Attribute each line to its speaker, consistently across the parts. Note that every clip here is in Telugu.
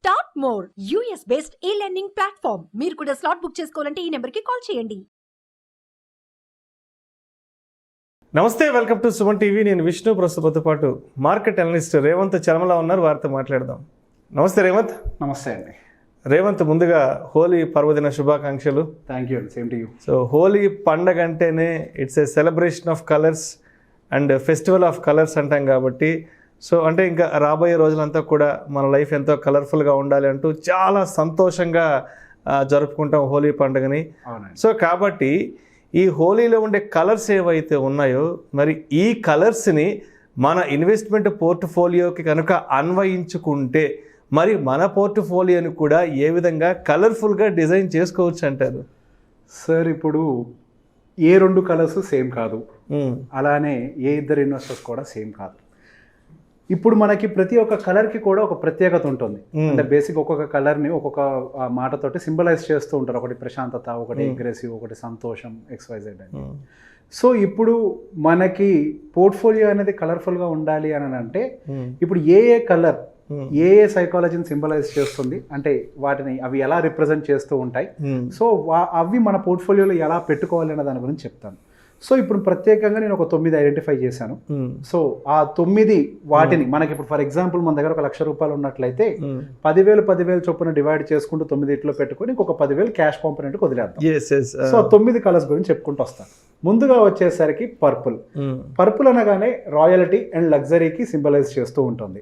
Speaker 1: స్టార్ట్ మోర్ యూఎస్ బేస్డ్ ఈ లెర్నింగ్ ప్లాట్ఫామ్. మీరు కూడా స్లాట్ బుక్ చేసుకోవాలంటే ఈ నెంబర్కి కాల్ చేయండి.
Speaker 2: నమస్తే, వెల్కమ్ టు సుమన్ టీవీ. నేను విష్ణు. ప్రస్తుతంతో పాటు మార్కెట్ అనలిస్ట్ రేవంత్ చర్మల ఉన్నారు, వారితో మాట్లాడదాం. నమస్తే రేవంత్.
Speaker 3: నమస్తే అండి
Speaker 2: రేవంత్, ముందుగా హోలీ పర్వదిన శుభాకాంక్షలు.
Speaker 3: థ్యాంక్ యూ అండి, same to you.
Speaker 2: So Holi పండగ అంటేనే it's a celebration of colours and festival of colours అంటాం కాబట్టి, సో అంటే ఇంకా రాబోయే రోజులంతా కూడా మన లైఫ్ ఎంతో కలర్ఫుల్గా ఉండాలి అంటూ చాలా సంతోషంగా జరుపుకుంటాం హోలీ పండుగని. సో కాబట్టి ఈ హోలీలో ఉండే కలర్స్ ఏవైతే ఉన్నాయో, మరి ఈ కలర్స్ని మన ఇన్వెస్ట్మెంట్ పోర్ట్ఫోలియోకి కనుక అన్వయించుకుంటే మరి మన పోర్ట్ఫోలియోని కూడా ఏ విధంగా కలర్ఫుల్గా డిజైన్ చేసుకోవచ్చు అంటారు?
Speaker 3: సార్, ఇప్పుడు ఏ రెండు కలర్స్ సేమ్ కాదు, అలానే ఏ ఇద్దరు ఇన్వెస్టర్స్ కూడా సేమ్ కాదు. ఇప్పుడు మనకి ప్రతి ఒక్క కలర్కి కూడా ఒక ప్రత్యేకత ఉంటుంది. అంటే బేసిక్ ఒక్కొక్క కలర్ని ఒక్కొక్క మాటతోటి సింబలైజ్ చేస్తూ ఉంటారు. ఒకటి ప్రశాంతత, ఒకటి అగ్రెసివ్, ఒకటి సంతోషం, XYZ అని. సో ఇప్పుడు మనకి పోర్ట్ఫోలియో అనేది కలర్ఫుల్గా ఉండాలి అని అంటే ఇప్పుడు ఏ కలర్ ఏ సైకాలజీని సింబలైజ్ చేస్తుంది, అంటే వాటిని అవి ఎలా రిప్రజెంట్ చేస్తూ ఉంటాయి, సో అవి మన పోర్ట్ఫోలియోలో ఎలా పెట్టుకోవాలి అనే దాని గురించి చెప్తాను. సో ఇప్పుడు ప్రత్యేకంగా నేను ఒక 9 ఐడెంటిఫై చేశాను. సో ఆ 9 వాటిని మనకి ఇప్పుడు ఫర్ ఎగ్జాంపుల్ మన దగ్గర ₹1,00,000 ఉన్నట్లయితే 10,000 చొప్పున డివైడ్ చేసుకుంటూ 9 పెట్టుకొని ఇంకొక 10,000 క్యాష్ కాంపోనెంట్కి వదిలేద్దాం. సో 9 కలర్స్ గురించి చెప్పుకుంటూ వస్తాను. ముందుగా వచ్చేసరికి పర్పుల్ అనగానే రాయల్టీ అండ్ లగ్జరీకి సింబలైజ్ చేస్తూ ఉంటుంది.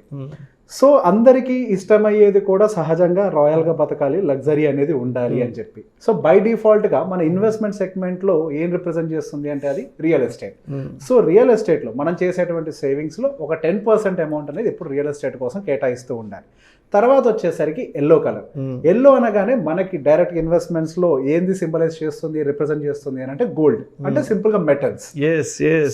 Speaker 3: సో అందరికీ ఇష్టమయ్యేది కూడా సహజంగా రాయల్గా బతకాలి, లగ్జరీ అనేది ఉండాలి అని చెప్పి. సో బై డిఫాల్ట్గా మన ఇన్వెస్ట్మెంట్ సెగ్మెంట్లో ఏం రిప్రజెంట్ చేస్తుంది అంటే అది రియల్ ఎస్టేట్. సో రియల్ ఎస్టేట్లో మనం చేసేటువంటి సేవింగ్స్లో ఒక 10% అమౌంట్ అనేది ఇప్పుడు రియల్ ఎస్టేట్ కోసం కేటాయిస్తూ ఉండాలి. తర్వాత వచ్చేసరికి ఎల్లో కలర్. ఎల్లో అనగానే మనకి డైరెక్ట్ ఇన్వెస్ట్మెంట్స్ లో ఏంది సింబలైజ్ చేస్తుంది, రిప్రజెంట్ చేస్తుంది అని అంటే గోల్డ్, అంటే సింపుల్ గా మెటల్స్.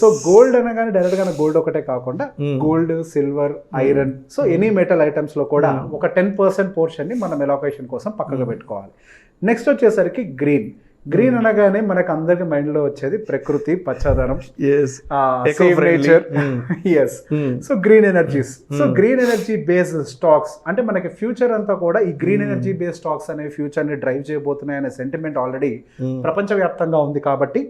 Speaker 3: సో గోల్డ్ అనగానే డైరెక్ట్ గా గోల్డ్ ఒకటే కాకుండా gold, silver, iron, so any metal items లో కూడా ఒక 10% పోర్షన్ ని మనం ఎలోకేషన్ కోసం పక్కగా పెట్టుకోవాలి. నెక్స్ట్ వచ్చేసరికి గ్రీన్ అనగానే మనకు అందరికి మైండ్ లో వచ్చేది ప్రకృతి, పచ్చదనం, nature. So green energies. So green energy based stocks అంటే మనకి ఫ్యూచర్ అంతా కూడా ఈ గ్రీన్ ఎనర్జీ బేస్డ్ స్టాక్స్ అనే ఫ్యూచర్ ని డ్రైవ్ చేయబోతున్నాయి అనే సెంటిమెంట్ ఆల్రెడీ ప్రపంచవ్యాప్తంగా ఉంది కాబట్టి,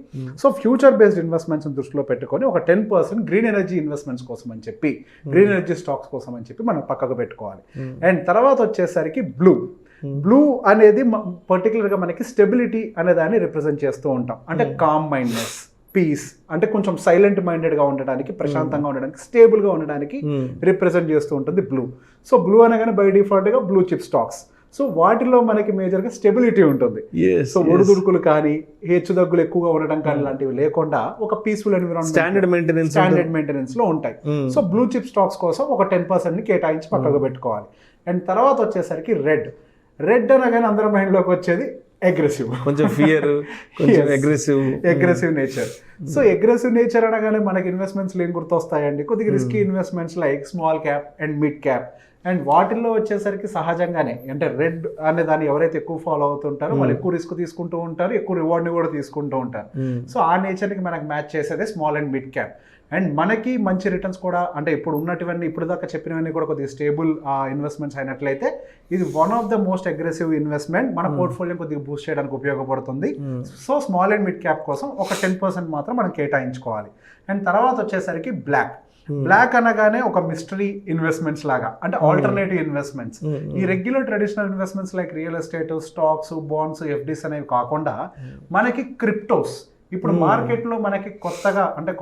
Speaker 3: సో ఫ్యూచర్ బేస్డ్ ఇన్వెస్ట్మెంట్స్ దృష్టిలో పెట్టుకొని ఒక 10% గ్రీన్ ఎనర్జీ ఇన్వెస్ట్మెంట్స్ కోసం అని చెప్పి, గ్రీన్ ఎనర్జీ స్టాక్స్ కోసం అని చెప్పి మనం పక్కకు పెట్టుకోవాలి. అండ్ తర్వాత వచ్చేసరికి బ్లూ అనేది పర్టికులర్గా మనకి స్టెబిలిటీ అనే దాన్ని రిప్రజెంట్ చేస్తూ ఉంటాం. అంటే కామ్ మైండ్నెస్, పీస్, అంటే కొంచెం సైలెంట్ మైండెడ్గా ఉండడానికి, ప్రశాంతంగా ఉండడానికి, స్టేబుల్గా ఉండడానికి రిప్రజెంట్ చేస్తూ ఉంటుంది బ్లూ. సో బ్లూ అనగానే బై డిఫాల్ట్గా బ్లూ చిప్ స్టాక్స్. సో వాటిలో మనకి మేజర్గా స్టెబిలిటీ ఉంటుంది. సో ఒడిదుడుకులు కానీ, హెచ్చుదగ్గులు ఎక్కువగా ఉండడం కానీ లాంటివి లేకుండా ఒక పీస్ఫుల్ ఎన్విరాన్మెంట్, స్టాండర్డ్ మెయింటెనెన్స్ లో ఉంటాయి. సో బ్లూ చిప్ స్టాక్స్ కోసం ఒక 10% ని కేటాయించి పక్కకు పెట్టుకోవాలి. అండ్ తర్వాత వచ్చేసరికి రెడ్ అనగానే అందరి మైండ్లోకి వచ్చేది అగ్రెసివ్, కొంచెం fear, aggressive nature. So aggressive nature అనగానే మనకి ఇన్వెస్ట్మెంట్స్ ఏం గుర్తొస్తాయండి? కొద్దిగా risky investments like small cap and mid cap. And వాటిల్లో వచ్చేసరికి సహజంగానే అంటే రెడ్ అనే దాన్ని ఎవరైతే ఎక్కువ ఫాలో అవుతుంటారో వాళ్ళు ఎక్కువ రిస్క్ తీసుకుంటూ ఉంటారు, ఎక్కువ రివార్డ్ని కూడా తీసుకుంటూ ఉంటారు. సో ఆ నేచర్కి మనకు మ్యాచ్ చేసేదే small and mid cap. And మనకి మంచి రిటర్న్స్ కూడా, అంటే ఇప్పుడు ఉన్నటువంటి ఇప్పుడు దాకా చెప్పినవన్నీ కూడా కొద్దిగా స్టేబుల్ ఇన్వెస్ట్మెంట్స్ అయినట్లయితే ఇది one of the most aggressive investment, మన పోర్ట్ఫోలియో కొద్దిగా బూస్ట్ చేయడానికి ఉపయోగపడుతుంది. So small and mid cap కోసం ఒక 10% మాత్రం మనం కేటాయించుకోవాలి. అండ్ తర్వాత వచ్చేసరికి బ్లాక్ అనగానే ఒక మిస్టరీ ఇన్వెస్ట్మెంట్స్ లాగా, అంటే ఆల్టర్నేటివ్ ఇన్వెస్ట్మెంట్స్. ఈ regular traditional investments like real estate, stocks, bonds, FDs అనేవి కాకుండా మనకి క్రిప్టోస్ ఇప్పుడు మార్కెట్లో మనకి కొత్తగా అంటే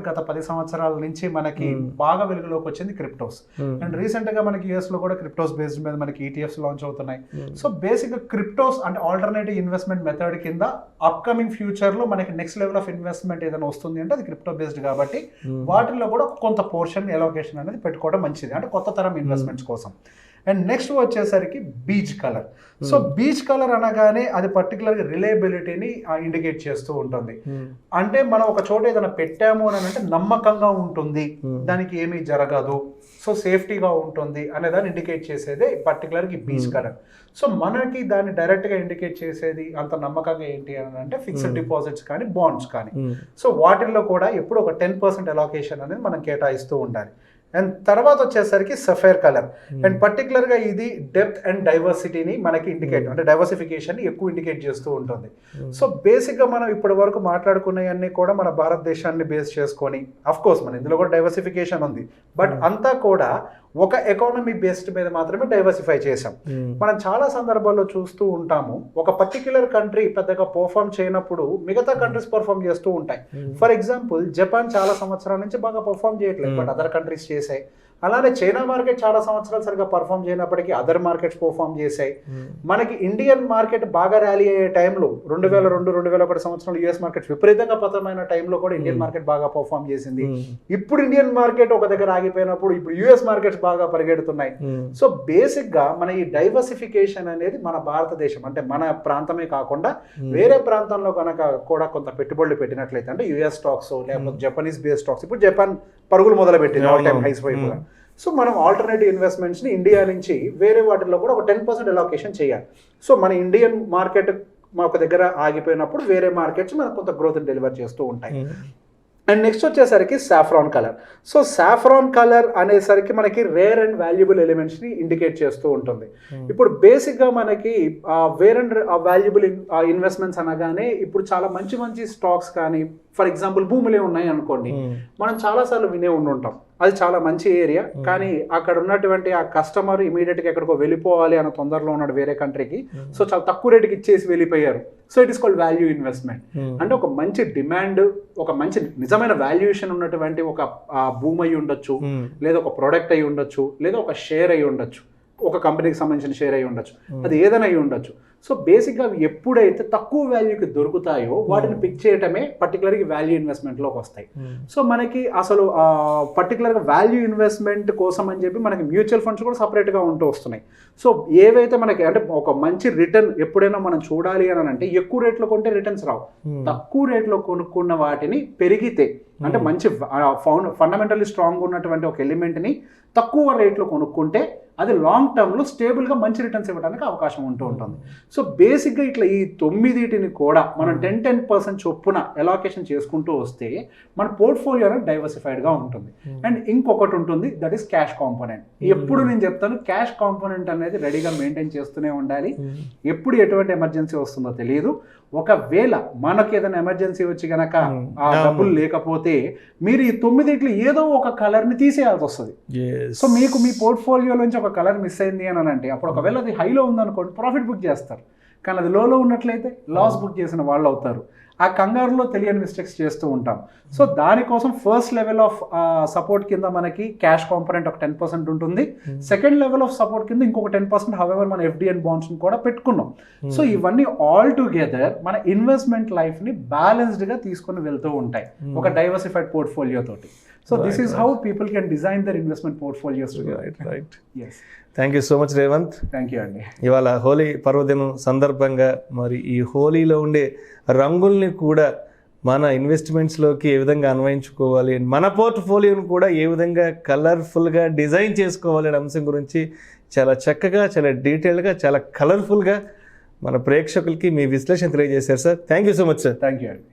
Speaker 3: గత 10 సంవత్సరాల నుంచి మనకి బాగా వెలుగులోకి వచ్చింది క్రిప్టోస్. అండ్ రీసెంట్ గా మనకి US లో కూడా క్రిప్టోస్ బేస్డ్ మీద మనకి ETFs లాంచ్ అవుతున్నాయి. సో బేసిక్ గా క్రిప్టోస్ అంటే ఆల్టర్నేటివ్ ఇన్వెస్ట్మెంట్ మెథడ్ కింద అప్కమింగ్ ఫ్యూచర్ లో మనకి నెక్స్ట్ లెవెల్ ఆఫ్ ఇన్వెస్ట్మెంట్ ఏదైనా వస్తుంది అంటే అది క్రిప్టో బేస్డ్ కాబట్టి వాటిల్లో కూడా కొంత పోర్షన్ ఎలోకేషన్ అనేది పెట్టుకోవడం మంచిది, అంటే కొత్త తరం ఇన్వెస్ట్మెంట్స్ కోసం. అండ్ నెక్స్ట్ వచ్చేసరికి beach colour. So beach colour అనగానే అది పర్టికులర్గా రిలయబిలిటీని ఇండికేట్ చేస్తూ ఉంటుంది. అంటే మనం ఒక చోట ఏదైనా పెట్టాము అని అంటే నమ్మకంగా ఉంటుంది, దానికి ఏమీ జరగదు, సో సేఫ్టీగా ఉంటుంది అనే దాన్ని ఇండికేట్ చేసేదే పర్టికులర్గా బీచ్ కలర్. సో మనకి దాన్ని డైరెక్ట్గా ఇండికేట్ చేసేది అంత నమ్మకంగా ఏంటి అని అంటే ఫిక్స్డ్ డిపాజిట్స్ కానీ, బాండ్స్ కానీ. సో వాటిల్లో కూడా ఎప్పుడు ఒక 10% అలోకేషన్ అనేది మనం కేటాయిస్తూ ఉండాలి. అండ్ తర్వాత వచ్చేసరికి సఫైర్ కలర్. అండ్ పర్టికులర్గా ఇది డెప్త్ అండ్ డైవర్సిటీని మనకి ఇండికేట్ అంటే డైవర్సిఫికేషన్ ఎక్కువ ఇండికేట్ చేస్తూ ఉంటుంది. సో బేసిక్గా మనం ఇప్పటి వరకు మాట్లాడుకున్నవన్నీ కూడా మన భారతదేశాన్ని బేస్ చేసుకొని, అఫ్ కోర్స్ మన ఇందులో కూడా డైవర్సిఫికేషన్ ఉంది, బట్ అంతా కూడా ఒక ఎకానమీ బేస్డ్ మీద మాత్రమే డైవర్సిఫై చేసాం. మనం చాలా సందర్భాల్లో చూస్తూ ఉంటాము, ఒక పర్టిక్యులర్ కంట్రీ పెద్దగా పర్ఫామ్ చేయనప్పుడు మిగతా కంట్రీస్ పర్ఫామ్ చేస్తూ ఉంటాయి. ఫర్ ఎగ్జాంపుల్ జపాన్ చాలా సంవత్సరాల నుంచి బాగా పర్ఫామ్ చేయట్లేదు, బట్ అదర్ కంట్రీస్ చేసాయి. అలానే చైనా మార్కెట్ చాలా సంవత్సరాలు సరిగా పర్ఫామ్ చేయనప్పటికీ అదర్ మార్కెట్స్ పర్ఫామ్ చేశాయి. మనకి ఇండియన్ మార్కెట్ బాగా ర్యాలీ అయ్యే టైంలో 2002-2001 సంవత్సరంలో యూఎస్ మార్కెట్ విపరీతంగా పతనమైన టైంలో కూడా ఇండియన్ మార్కెట్ బాగా పర్ఫామ్ చేసింది. ఇప్పుడు ఇండియన్ మార్కెట్ ఒక దగ్గర ఆగిపోయినప్పుడు ఇప్పుడు యూఎస్ మార్కెట్స్ బాగా పరిగెడుతున్నాయి. సో బేసిక్ గా మన ఈ డైవర్సిఫికేషన్ అనేది మన భారతదేశం అంటే మన ప్రాంతమే కాకుండా వేరే ప్రాంతంలో కనుక కూడా కొంత పెట్టుబడులు పెట్టినట్లయితే, అంటే యూఎస్ స్టాక్స్ లేకపోతే జపనీస్ బేస్ స్టాక్స్, ఇప్పుడు జపాన్ పరుగులు మొదలు పెట్టింది ఆల్ టైమ్ హైస్ వైపు. సో మనం ఆల్టర్నేటివ్ ఇన్వెస్ట్మెంట్స్ని ఇండియా నుంచి వేరే వాటిల్లో కూడా ఒక 10% అలొకేషన్ చేయాలి. సో మన ఇండియన్ మార్కెట్ ఒక దగ్గర ఆగిపోయినప్పుడు వేరే మార్కెట్స్ మనకు కొంత గ్రోత్ డెలివర్ చేస్తూ ఉంటాయి. అండ్ నెక్స్ట్ వచ్చేసరికి saffron colour. So saffron colour అనేసరికి మనకి రేర్ అండ్ వాల్యుబుల్ ఎలిమెంట్స్ని ఇండికేట్ చేస్తూ ఉంటుంది. ఇప్పుడు బేసిక్గా మనకి వేర్ అండ్ వాల్యుబుల్ ఇన్వెస్ట్మెంట్స్ అనగానే ఇప్పుడు చాలా మంచి మంచి స్టాక్స్ కానీ, ఫర్ ఎగ్జాంపుల్ భూములే ఉన్నాయి అనుకోండి, మనం చాలాసార్లు వినే ఉంటాం, అది చాలా మంచి ఏరియా, కానీ అక్కడ ఉన్నటువంటి ఆ కస్టమర్ ఇమీడియట్గా ఎక్కడికో వెళ్ళిపోవాలి అన్న తొందరలో ఉన్నాడు వేరే కంట్రీకి, సో చాలా తక్కువ రేటుకి ఇచ్చేసి వెళ్ళిపోయారు. So it is called value investment. అంటే ఒక మంచి డిమాండ్, ఒక మంచి నిజమైన వాల్యుయేషన్ ఉన్నటువంటి ఒక భూమి అయి ఉండొచ్చు, లేదా ఒక ప్రోడక్ట్ అయి ఉండొచ్చు, లేదా ఒక షేర్ అయి ఉండొచ్చు, ఒక కంపెనీకి సంబంధించిన షేర్ అయి ఉండొచ్చు, అది ఏదైనా అయి ఉండొచ్చు. సో బేసిక్గా అవి ఎప్పుడైతే తక్కువ వాల్యూకి దొరుకుతాయో వాటిని పిక్ చేయటమే పర్టికులర్గా వాల్యూ ఇన్వెస్ట్మెంట్లోకి వస్తాయి. సో మనకి అసలు పర్టికులర్గా వాల్యూ ఇన్వెస్ట్మెంట్ కోసం అని చెప్పి మనకి మ్యూచువల్ ఫండ్స్ కూడా సపరేట్గా ఉంటూ వస్తున్నాయి. సో ఏవైతే మనకి అంటే ఒక మంచి రిటర్న్ ఎప్పుడైనా మనం చూడాలి అని అంటే ఎక్కువ రేట్లో కొంటే రిటర్న్స్ రావు, తక్కువ రేట్లో కొనుక్కున్న వాటిని పెరిగితే అంటే మంచి ఫండమెంటల్లీ స్ట్రాంగ్ ఉన్నటువంటి ఒక ఎలిమెంట్ని తక్కువ రేట్లో కొనుక్కుంటే అది లాంగ్ టర్మ్లో స్టేబుల్గా మంచి రిటర్న్స్ ఇవ్వడానికి అవకాశం ఉంటూ ఉంటుంది. సో బేసిక్గా ఇట్లా ఈ 9 కూడా మనం 10% చొప్పున అలొకేషన్ చేసుకుంటూ వస్తే మన పోర్ట్ఫోలియో అనేది డైవర్సిఫైడ్గా ఉంటుంది. అండ్ ఇంకొకటి ఉంటుంది, దట్ ఈస్ క్యాష్ కాంపోనెంట్. ఎప్పుడు నేను చెప్తాను, క్యాష్ కాంపోనెంట్ అనేది రెడీగా మెయింటైన్ చేస్తూనే ఉండాలి. ఎప్పుడు ఎటువంటి ఎమర్జెన్సీ వస్తుందో తెలియదు. ఒకవేళ మనకి ఏదైనా ఎమర్జెన్సీ వచ్చి కనుక ఆ డబ్బులు లేకపోతే మీరు ఈ 9 ఏదో ఒక కలర్ని తీసేయాల్సి వస్తుంది. సో మీకు మీ పోర్ట్ఫోలియో నుంచి ఒక కలర్ మిస్ అయింది అని అంటే అప్పుడు ఒకవేళ అది హైలో ఉందనుకోండి ప్రాఫిట్ బుక్ చేస్తారు, కానీ అది లోలో ఉన్నట్లయితే లాస్ బుక్ చేసిన వాళ్ళు అవుతారు. ఆ కంగారులో తెలియని మిస్టేక్స్ చేస్తూ ఉంటాం. సో దానికోసం ఫస్ట్ లెవెల్ ఆఫ్ సపోర్ట్ కింద మనకి క్యాష్ కాంపోనెంట్ ఒక 10% ఉంటుంది. సెకండ్ లెవెల్ ఆఫ్ సపోర్ట్ కింద ఇంకొక 10% హవెవర్ మన ఎఫ్డి అండ్ బాండ్స్ కూడా పెట్టుకున్నాం. సో ఇవన్నీ ఆల్ టుగెదర్ మన ఇన్వెస్ట్మెంట్ లైఫ్ని బ్యాలెన్స్డ్గా తీసుకొని వెళ్తూ ఉంటాయి ఒక డైవర్సిఫైడ్ పోర్ట్ఫోలియో తోటి. So this is how people can design their investment portfolios together.
Speaker 2: Right.
Speaker 3: Yes.
Speaker 2: Thank you so much Revanth.
Speaker 3: Thank you అండి.
Speaker 2: ఇవాళ హోలీ పర్వదినం సందర్భంగా మరి ఈ హోలీలో ఉండే రంగుల్ని కూడా మన ఇన్వెస్ట్మెంట్స్లోకి ఏ విధంగా అన్వయించుకోవాలి, మన పోర్ట్ఫోలియోను కూడా ఏ విధంగా కలర్ఫుల్గా డిజైన్ చేసుకోవాలి అనే అంశం గురించి చాలా చక్కగా, చాలా డీటెయిల్గా, చాలా కలర్ఫుల్గా మన ప్రేక్షకులకి మీ విశ్లేషణ తెలియజేశారు sir. Thank you so much sir.
Speaker 3: Thank you అండి.